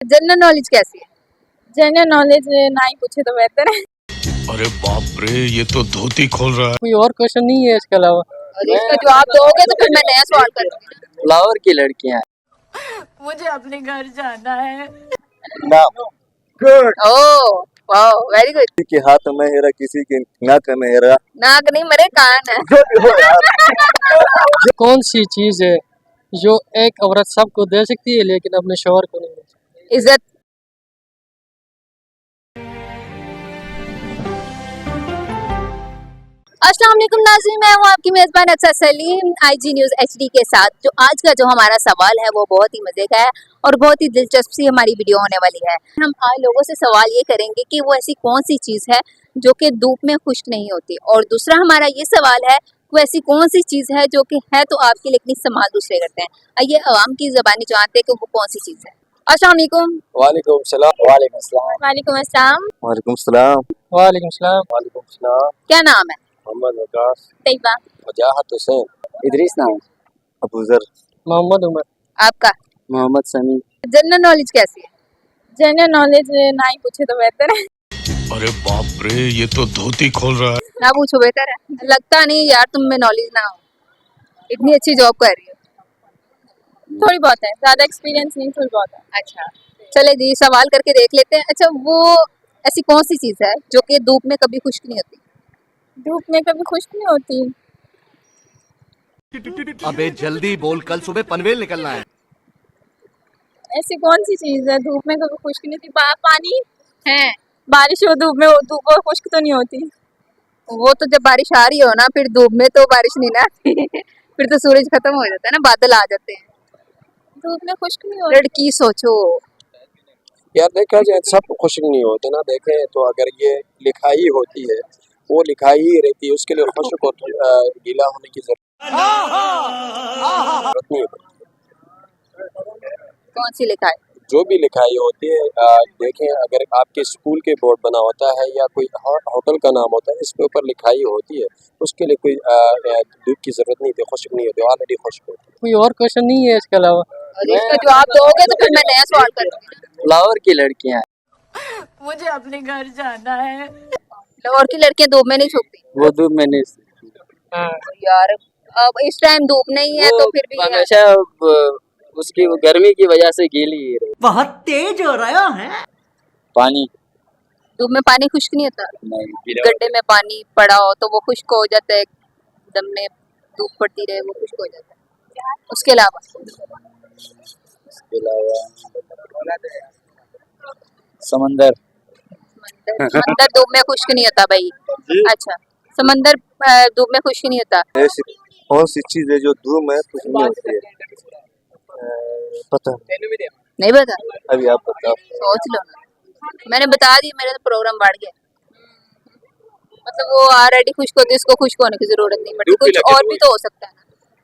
General knowledge कैसी है? General knowledge ना ही पूछे तो बेहतर है। अरे बाप रे, ये तो धोती खोल रहा है। कोई और क्वेश्चन नहीं है इसके अलावा? और इसका जवाब दोगे तो फिर मैं नया सवाल करूंगी। फ्लावर की लड़कियां मुझे अपने घर जाना है। नाम ओह वाओ वेरी गुड। किसी के हाथ में हेरा, किसी के नाक में हेरा। नाक नहीं मरे कान है। जो भी हो यार। कौन सी चीज है जो एक औरत सबको दे सकती है लेकिन अपने शौहर को नहीं दे सकती? इज्जत। अस्सलाम वालेकुम नाज़रीन, मैं हूँ आपकी मेज़बान अक्सर सलीम IG न्यूज़ HD के साथ। जो आज का जो हमारा सवाल है वो बहुत ही मज़े का है और बहुत ही दिलचस्प सी हमारी वीडियो होने वाली है। हम आज लोगों से सवाल ये करेंगे कि वो ऐसी कौन सी चीज़ है जो कि धूप में खुश्क नहीं होती, और दूसरा हमारा ये सवाल है वो ऐसी कौन सी चीज़ है जो कि है तो आपकी लेकिन इस्तेमाल दूसरे करते हैं। आइए आवाम की ज़बानी जानते हैं कि वो कौन सी चीज़ है। अस्सलाम वालेकुम। वालेकुम सलाम। वालेकुम सलाम। वालेकुम अस्सलाम। वालेकुम सलाम। वालेकुम सलाम। वालेकुम सलाम। क्या नाम है? मोहम्मद वकास। तैयबा। वजाहत हुसैन। इदरीस नाम। अबूजर। मोहम्मद उमर। आपका? मोहम्मद समी। जनरल नॉलेज कैसी है? जनरल नॉलेज ना ही पूछे तो बेहतर है। अरे बाप रे, ये तो धोती खोल रहा है। ना पूछो बेहतर है। लगता नहीं यार तुम में नॉलेज ना हो, इतनी अच्छी जॉब कर रही हो। थोड़ी बहुत है, ज्यादा एक्सपीरियंस नहीं, थोड़ी बहुत है। अच्छा चले जी सवाल करके देख लेते हैं। अच्छा वो ऐसी कौन सी चीज़ है जो कि धूप में कभी खुश्क नहीं होती? धूप में कभी खुश्क नहीं होती। अबे जल्दी बोल, कल सुबह पनवेल निकलना है। ऐसी कौन सी चीज है धूप में कभी खुश्क नहीं होती? पानी। है बारिश हो धूप में, वो धूप और खुश्क तो नहीं होती। वो तो जब बारिश आ रही हो ना, फिर धूप में तो बारिश नहीं ना आती। फिर तो सूरज खत्म हो जाता है ना, बादल आ जाते हैं। धूप में खुश्क नहीं होती। लड़की सोचो। यार देखा जाए सब खुश्क नहीं होते ना। देखें तो अगर ये लिखाई होती है वो लिखाई ही रहती है, उसके लिए खुश्क और गीला होने की जरूरत नहीं है। कौन सी लिखा है? जो भी लिखाई होती है देखें, अगर आपके स्कूल के बोर्ड बना होता है या कोई होटल का नाम होता है, इसके ऊपर लिखाई होती है, उसके लिए कोई धूप की जरूरत नहीं होती, खुश्क नहीं होती, ऑलरेडी खुश्क होती है। कोई और क्वेश्चन नहीं है इसके अलावा? और इसका जवाब दोगे तो फिर मैं नया सवाल करूंगी। फ्लावर की लड़कियां मुझे अपने घर जाना है। लाहौर की लड़कियां धूप में नहीं सूखती वो धूप में नहीं। यार। अब इस टाइम धूप नहीं है तो फिर भी हमेशा उसकी वो गर्मी की वजह से गीली ही रहे। बहुत तेज हो रहा है। पानी धूप में पानी खुश्क नहीं होता। नहीं। गड्ढे में पानी पड़ा हो तो वो खुश्क हो जाता है, दम में धूप पड़ती रहे वो खुश्क हो जाता है। उसके अलावा समंदर समंदर धूप में खुश्क नहीं होता भाई। अच्छा समंदर धूप में खुश्क नहीं होता। ऐसी कौन सी चीज है जो धूप में कुछ नहीं होती है? पता नहीं पता? अभी आप बताओ। सोच लो ना, मैंने बता दी, मेरा तो प्रोग्राम बढ़ गया। मतलब वो ऑलरेडी खुश्क होती है, इसको खुश्क होने की जरूरत नहीं पड़ती। कुछ और भी तो हो सकता है ना।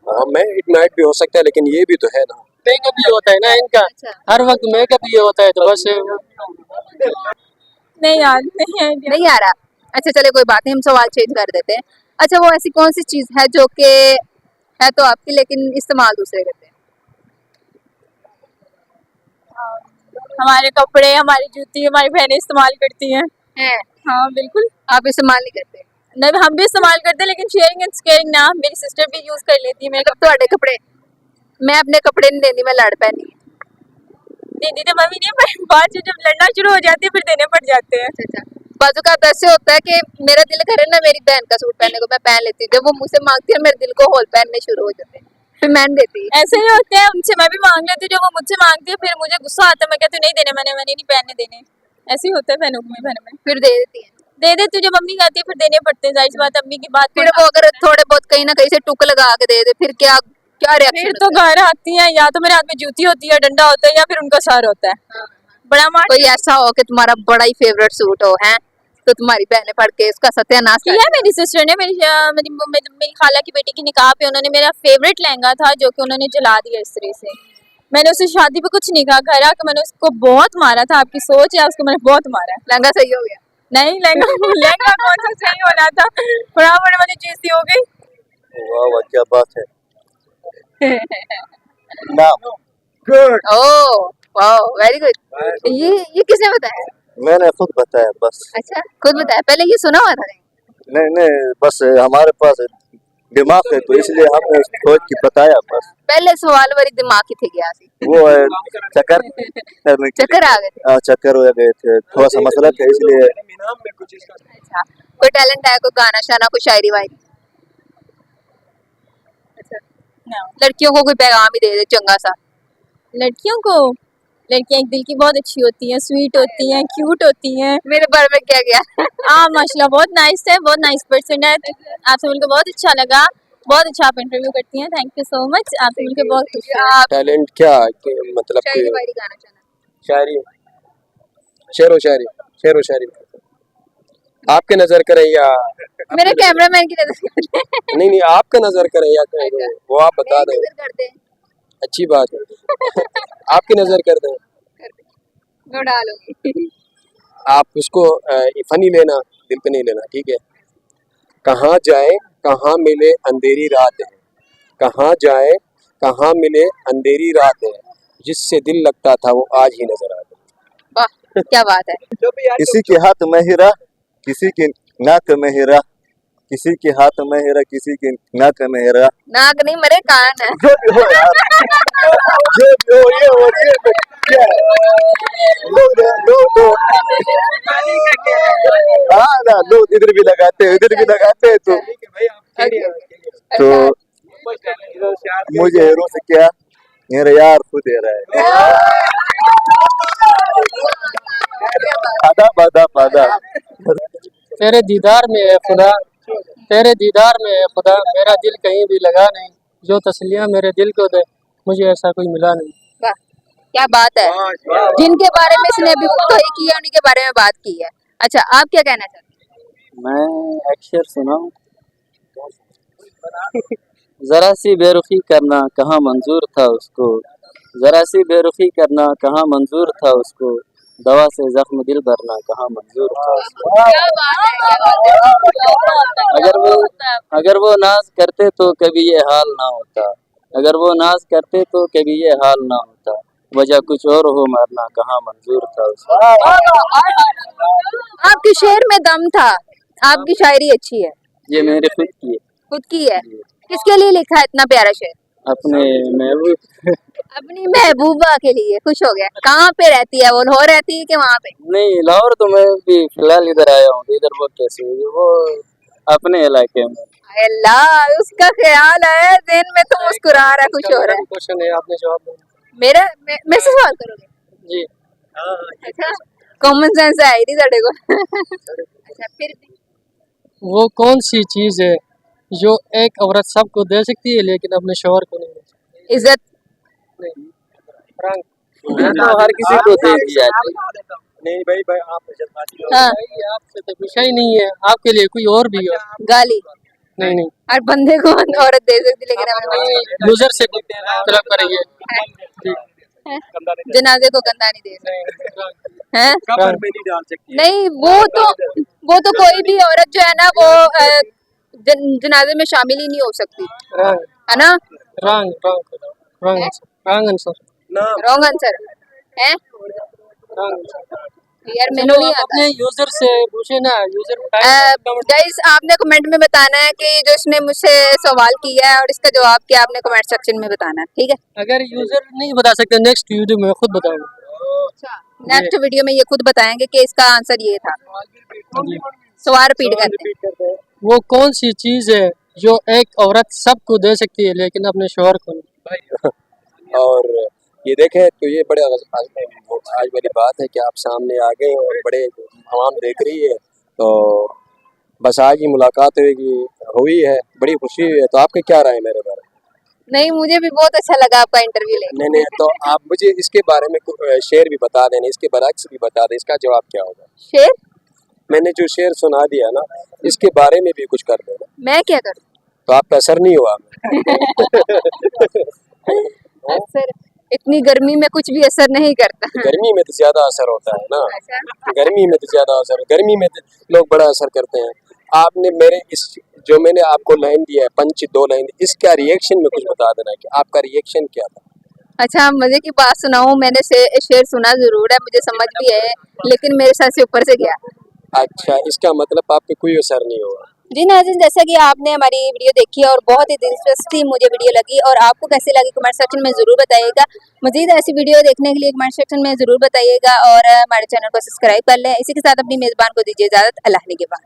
हाँ, मैं इट नाइट भी हो सकता है, लेकिन ये भी तो है ना। मेकअप भी होता है ना इनका। अच्छा। हर वक्त मेकअप ये होता है तो बस नहीं यार, नहीं आइडिया। नहीं आ रहा। अच्छा चले कोई बात नहीं, हम सवाल चेंज कर देते हैं। अच्छा वो ऐसी कौन सी चीज़ है जो कि है तो आपकी लेकिन इस्तेमाल दूसरे करते हैं? हमारे कपड़े, हमारी जूती, हमारी बहनें इस्तेमाल करती हैं। हैं हाँ बिल्कुल। आप इस्तेमाल नहीं करते? नहीं, हम भी इस्तेमाल करते हैं, लेकिन शेयरिंग एंड स्केयरिंग ना। मेरी सिस्टर भी यूज कर लेती है मेरे मतलब ਤੁਹਾਡੇ कपड़े मैं अपने कपड़े नहीं देती, मैं लड़ पैनी। दीदी तो मम्मी नहीं, पर बाद में जब लड़ना शुरू हो जाती है फिर देने पड़ जाते हैं। अच्छा बाजू का ऐसे होता है कि मेरा दिल करे ना मेरी बहन का सूट पहनने को, मैं पहन लेती हूँ। जब वो मुझसे मांगती है मेरे दिल को होल पहनने शुरू हो जाते हैं, फिर मैं नहीं देती। ऐसे ही होते हैं, उनसे मैं भी मांग लेती हूँ, जब वो मुझसे मांगती है फिर मुझे गुस्सा आता है, मैं कहती हूँ नहीं देने, मैंने नहीं पहनने देने। ऐसे ही होता है बहनों में, बहन में फिर दे देती है। दे देती हूँ, जब मम्मी कहती है फिर देने पड़ते हैं, जाहिर सी बात है, अम्मी की बात। फिर वो अगर थोड़े बहुत कहीं ना कहीं से टुक लगा के दे दे, फिर क्या क्या फिर रिएक्शन? तो घर आती है, या तो मेरे हाथ में जूती होती है, डंडा होता है, या फिर उनका सर होता है। बड़ा मार कोई ऐसा हो कि तुम्हारा बड़ा ही फेवरेट सूट हो है तो तुम्हारी बहनें पढ़ के इसका सत्यानाश कर किया। मेरी सिस्टर ने मेरी खाला की बेटी की निकाह पे उन्होंने मेरा फेवरेट लहंगा था जो कि उन्होंने जला दिया इस तरह से। मैंने उसे शादी पे कुछ नहीं कहा, घर आकर मैंने उसको बहुत मारा था। आपकी सोच है, उसको मैंने बहुत मारा है। लहंगा सही हो गया? नहीं, लहंगा कौन सा सही होना था, बड़ा बड़े वाली चीज सी हो गई। वाह वाह क्या बात है। नाम ओ वाओ वेरी गुड। ये किसने बताया? मैंने खुद बताया बस। अच्छा खुद बताया, पहले ये सुना हुआ था? नहीं नहीं, बस हमारे पास दिमाग है तो इसलिए हमने सोच के बताया बस। पहले सवाल वाली दिमाग ही थे गया सी। वो चक्कर करने के चक्कर आ गए थे। लिए चक्कर हो गए थे, थोड़ा सा मसला था इसलिए। अच्छा कोई टैलेंट है, कोई गाना शाना, कोई शायरी वायरी? अच्छा लड़कियों को कोई पैगाम ही दे दे चंगा सा। लड़कियों को, लड़कियां एक दिल की बहुत अच्छी होती हैं, स्वीट होती हैं, क्यूट होती हैं। मेरे बारे में क्या गया? हाँ माशाल्लाह बहुत नाइस है, बहुत नाइस पर्सन है। आपसे मिलकर बहुत अच्छा लगा, बहुत अच्छा आप इंटरव्यू करती हैं। थैंक यू सो मच, आपसे मिलकर बहुत खुश हुई। आप टैलेंट क्या मतलब शायरी वायरी गाना चाहना? शायरी, शेर व शायरी आपके नजर करें या मेरे कैमरामैन की नजर नहीं आपका नजर करें या वो आप बता दें। करते हैं अच्छी बात है आपकी नजर कर दें, मैं डालूंगी। आप उसको फनी लेना, दिल पे नहीं लेना, ठीक है। कहाँ जाए कहाँ मिले अंधेरी रात है, कहाँ जाए कहाँ मिले अंधेरी रात है, जिससे दिल लगता था वो आज ही नजर आता है। वाह क्या बात है। किसी के हाथ में हीरा, किसी की नाक में हीरा, किसी के हाथ में हीरा, किसी की नाक में हीरा। नाक नहीं मरे कान है। जो भी हो यार, जो भी हो ये और ये क्या है? लोग तो हाँ ना, लोग इधर भी लगाते हैं उधर भी लगाते हैं तो मुझे हीरो से क्या, मेरा यार खुद दे रहा है। आदा बादा बादा। तेरे दीदार में है खुदा, तेरे दीदार में है खुदा, मेरा दिल कहीं भी लगा नहीं, जो तसलियां मेरे दिल को दे मुझे ऐसा कोई मिला नहीं। वाह क्या बात है। जिनके बारे में इसने अभी तो ही की है उन्हीं के बारे में बात की है। अच्छा आप क्या कहना चाहते हैं? मैं एक शेर सुनाऊं? जरा सी बेरुखी करना कहाँ मंजूर था उसको, जरा सी बेरुखी करना कहाँ मंजूर था उसको, दवा से जख्म दिल भरना कहाँ मंजूर था उसको। क्या बात है, क्या बात है। अगर वो नाज करते तो कभी ये हाल ना होता, अगर वो नाज करते तो कभी ये हाल ना होता, वजह कुछ और हो मरना कहाँ मंजूर था उसको। आपके शेर में दम था, आपकी शायरी अच्छी है। ये मेरे खुद की है। खुद की है? किसके लिए लिखा है इतना प्यारा शेर? अपने महबूब अपनी महबूबा के लिए। खुश हो गया। कहाँ पे रहती है वो, लाहौर रहती है कि वहाँ पे? नहीं, लाहौर तो मैं भी फिलहाल इधर आया हूँ, इधर वो कैसे हुई? वो अपने इलाके में। अल्लाह उसका ख्याल है, दिन में तो मुस्कुरा रहा है, खुश हो रहा है। क्वेश्चन है, आपने जवाब दिया। मेरे से सवाल करोगे? जी अच्छा कॉमन सेंस है ही नहीं साढ़े को। अच्छा फिर भी वो कौन सी चीज है जो एक औरत सबको दे सकती है लेकिन अपने शौहर को नहीं दे सकती? इज्जत। मैं तो हर किसी को दे दिया है। नहीं भाई आप हाँ आपसे तो पूछा ही नहीं है, आपके लिए कोई और भी हो। गाली। नहीं नहीं, हर बंदे को औरत दे सकती लेकिन अपने लूजर से तरफ करेंगे। जनाजे को गंदा नहीं दे सकते हैं। कब्र में नहीं डाल सकती। नहीं वो तो कोई भी औरत जो है ना वो जनाजे में शामिल ही नहीं हो सकती रंग है ना। रंग आंसर रॉन्ग आंसर है यार, मैंने नहीं आता। अपने यूजर से पूछे ना, यूजर गाइस आपने कमेंट में बताना है कि जो इसने मुझसे सवाल किया है और इसका जवाब क्या आपने कमेंट सेक्शन में बताना है, ठीक है। अगर यूजर नहीं बता सकते नेक्स्ट वीडियो में खुद बताऊंगा। नेक्स्ट वीडियो में ये खुद बताएंगे कि इसका आंसर ये था। सवाल रिपीट करते हैं। वो कौन सी चीज है जो एक औरत सबको दे सकती है लेकिन अपने शौहर को नहीं? और ये देखें तो ये बड़े आज वाली बात है कि आप सामने आ गए और बड़े आवाम देख रही है, तो बस आज ही मुलाकात हुई है, बड़ी खुशी हुई है। तो आपके क्या राय है मेरे बारे में? नहीं मुझे भी बहुत अच्छा लगा आपका इंटरव्यू लेके। नहीं तो आप मुझे इसके बारे में शेर भी बता दें, इसके बरक्स भी बता दें, इसका जवाब क्या होगा? शेर मैंने जो शेर सुना दिया ना, इसके बारे में भी कुछ कर देना। मैं क्या करूँ? तो आपका असर नहीं हुआ? असर इतनी गर्मी में कुछ भी असर नहीं करता। गर्मी में तो ज्यादा असर होता है ना। अच्छा गर्मी में तो ज्यादा असर, गर्मी में तो लोग बड़ा असर करते हैं। आपने मेरे इस जो मैंने आपको लाइन दिया है, पंच 2 लाइन, इसका रिएक्शन में कुछ बता देना कि आपका रिएक्शन क्या था। अच्छा, मजे की बात सुनाऊं, मैंने शेर सुना जरूर है, मुझे समझ भी है, लेकिन मेरे साथ से ऊपर से गया। अच्छा, इसका मतलब आप पे कोई असर नहीं हुआ। जी नाज़रीन, जैसा कि आपने हमारी वीडियो देखी और बहुत ही दिलचस्प मुझे वीडियो लगी, और आपको कैसी लगी कमेंट सेक्शन में ज़रूर बताइएगा। मज़ीद ऐसी वीडियो देखने के लिए कमेंट सेक्शन में ज़रूर बताइएगा, और हमारे चैनल को सब्सक्राइब कर लें। इसी के साथ अपनी मेज़बान को दीजिए इजाज़त। अल्लाह ने के बाद।